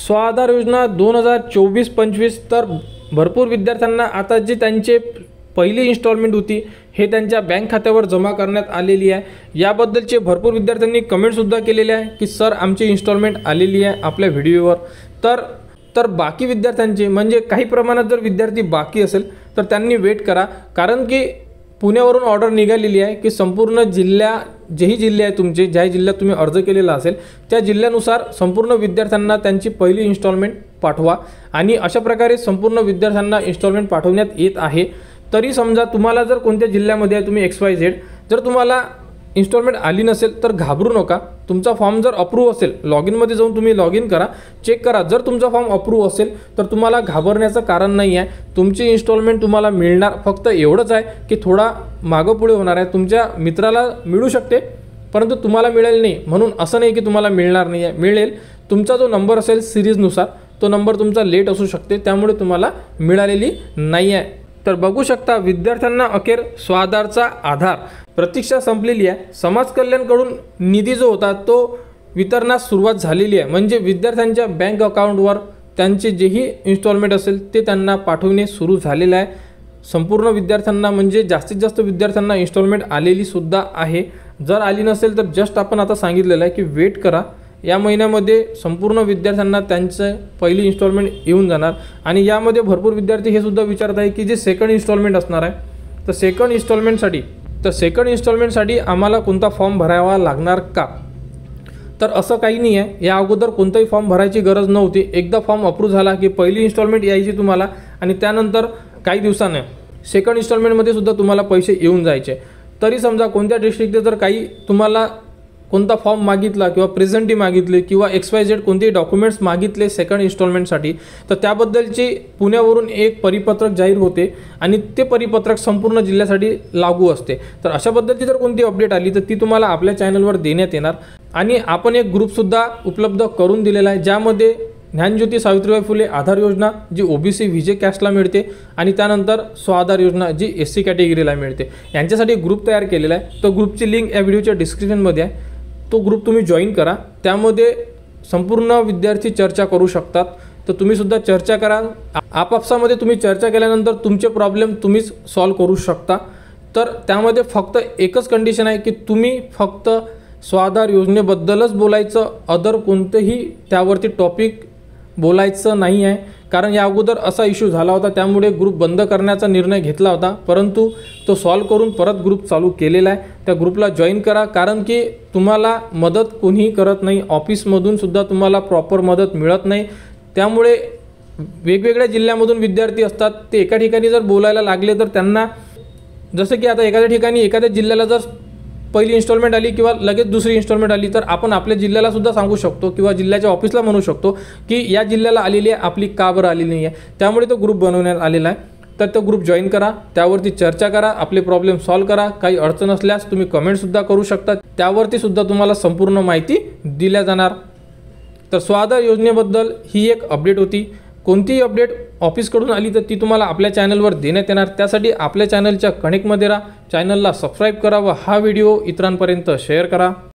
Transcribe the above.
स्वाधार योजना 2024-25 तर भरपूर विद्यार्थ्यांना आता जी त्यांचे पहिली इन्स्टॉलमेंट होती हे त्यांच्या बँक खात्यावर जमा करण्यात आलेली आहे। याबद्दलचे भरपूर विद्यार्थ्यांनी कमेंटसुद्धा केलेले आहे की सर आमची इन्स्टॉलमेंट आलेली आहे आपल्या व्हिडिओवर। तर बाकी विद्यार्थ्यांचे म्हणजे काही प्रमाणात जर विद्यार्थी बाकी असेल तर त्यांनी वेट करा, कारण की पुण्यावरून ऑर्डर निघालेली आहे की संपूर्ण जेही जिल्हे आहे तुमचे, ज्या जिल्ह्यात तुम्ही अर्ज केलेला असेल त्या जिल्ह्यानुसार संपूर्ण विद्यार्थ्यांना त्यांची पहिली इन्स्टॉलमेंट पाठवा। आणि अशा प्रकारे संपूर्ण विद्यार्थ्यांना इन्स्टॉलमेंट पाठवण्यात येत आहे। तरी समजा तुम्हाला जर कोणत्या जिल्ह्यामध्ये आहे तुम्ही XYZ, जर तुम्हाला इन्स्टॉलमेंट आली नसेल तर घाबरू नका। तुमचा फॉर्म जर अप्रूव्ह असेल, लॉग इनमध्ये जाऊन तुम्ही लॉग इन करा, चेक करा। जर तुमचा फॉर्म अप्रूव्ह असेल तर तुम्हाला घाबरण्याचं कारण नाही आहे। तुमची इन्स्टॉलमेंट तुम्हाला मिळणार, फक्त एवढंच आहे की थोडा मागं पुढे होणार आहे। तुमच्या मित्राला मिळू शकते परंतु तुम्हाला मिळेल नाही, म्हणून असं नाही की तुम्हाला मिळणार नाही आहे, मिळेल। तुमचा जो नंबर असेल सिरीजनुसार तो नंबर तुमचा लेट असू शकते, त्यामुळे तुम्हाला मिळालेली नाही आहे। तर बघू शकता विद्यार्थ्यांना अखेर स्वाधारचा आधार प्रतीक्षा संपलेली आहे। समाज कल्याणकडून निधी जो होता तो वितरणास सुरुवात झालेली आहे, म्हणजे विद्यार्थ्यांच्या बँक अकाउंटवर त्यांचे जेही इन्स्टॉलमेंट असेल ते त्यांना पाठवणे सुरू झालेलं आहे। संपूर्ण विद्यार्थ्यांना म्हणजे जास्तीत जास्त विद्यार्थ्यांना इन्स्टॉलमेंट आलेली सुद्धा आहे। जर आली नसेल तर जस्ट आपण आता सांगितलेलं आहे की वेट करा, या महिन्यामध्ये संपूर्ण विद्यार्थ्यांना त्यांचे पहिली इन्स्टॉलमेंट येऊन जाणार। आणि यामध्ये भरपूर विद्यार्थी हे सुद्धा विचारत आहे की जे सेकंड इन्स्टॉलमेंट असणार आहे, तर सेकंड इन्स्टॉलमेंटसाठी आम्हाला कोणता फॉर्म भरावा लागणार का? तर असं काही नाही आहे, या अगोदर कोणताही फॉर्म भरायची गरज नव्हती। एकदा फॉर्म अप्रूव्ह झाला की पहिली इन्स्टॉलमेंट यायची तुम्हाला आणि त्यानंतर काही दिवसाने सेकंड इन्स्टॉलमेंटमध्ये सुद्धा तुम्हाला पैसे येऊन जायचे। तरी समजा कोणत्या डिस्ट्रिक्टचे जर काही तुम्हाला कोणता फॉर्म मागितला किंवा प्रेझेंटी मागितली किंवा XYZ कोणतेही डॉक्युमेंट्स मागितले सेकंड इन्स्टॉलमेंटसाठी, तर त्याबद्दलचे पुण्यावरून एक परिपत्रक जाहीर होते आणि ते परिपत्रक संपूर्ण जिल्ह्यासाठी लागू असते। तर अशाबद्दलची जर कोणती अपडेट आली तर ती तुम्हाला आपल्या चॅनलवर देण्यात येणार। आणि आपण एक ग्रुपसुद्धा उपलब्ध करून दिलेला आहे, ज्यामध्ये ज्ञानज्योती सावित्रीबाई फुले आधार योजना जी OBC VJ कॅस्टला मिळते आणि त्यानंतर स्वाधार योजना जी SC कॅटेगरीला मिळते, यांच्यासाठी ग्रुप तयार केलेला आहे। तो ग्रुपची लिंक या व्हिडिओच्या डिस्क्रिप्शनमध्ये आहे, तो ग्रुप तुम्ही जॉईन करा। त्यामध्ये संपूर्ण विद्यार्थी चर्चा करू शकतात, तर तुम्ही सुद्धा चर्चा करा। आपापसामध्ये तुम्ही चर्चा केल्यानंतर तुमचे प्रॉब्लेम तुम्हीच सॉल्व करू शकता। तर त्यामध्ये फक्त एकच कंडिशन आहे की तुम्ही फक्त स्वाधार योजनेबद्दलच बोलायचं, अदर कोणतेही त्यावरती टॉपिक बोलायचं नाही आहे। कारण या अगोदर असा इश्यू झाला होता, त्यामुळे ग्रुप बंद करण्याचा निर्णय घेतला होता, परंतु तो सॉल्व करून परत ग्रुप चालू केलेला आहे। त्या ग्रुपला जॉईन करा, कारण की तुम्हाला मदत कोणीही करत नाही, ऑफिसमधून सुद्धा तुम्हाला प्रॉपर मदत मिळत नाही। त्यामुळे वेगवेगळ्या जिल्ह्यामधून विद्यार्थी असतात, ते एका ठिकाणी जर बोलायला लागले तर त्यांना, जसं की आता एखाद्या ठिकाणी एखाद्या जिल्ह्याला जर पहिली इन्स्टॉलमेंट आली किंवा लगेच दुसरी इन्स्टॉलमेंट आली तर आपण आपल्या जिल्ह्याला सुद्धा सांगू शकतो किंवा जिल्ह्याच्या ऑफिसला म्हणू शकतो की या जिल्ह्याला आलेली आहे, आपली का बरं आली नाही आहे। त्यामुळे तो ग्रुप बनवण्यात आलेला आहे। तर तो ग्रुप जॉईन करा, त्यावरती चर्चा करा, आपले प्रॉब्लेम सॉल्व करा। काही अडचण असल्यास तुम्ही कमेंटसुद्धा करू शकता, त्यावरती सुद्धा तुम्हाला संपूर्ण माहिती दिल्या जाणार। तर स्वाधार योजनेबद्दल ही एक अपडेट होती। कोणतीही अपडेट ऑफिसकडून आली तर ती तुम्हाला आपल्या चॅनलवर देण्यात येणार। त्यासाठी आपल्या चॅनलच्या कनेक्टमध्ये राहा, चॅनलला सबस्क्राईब करा व हा व्हिडिओ इतरांपर्यंत शेअर करा।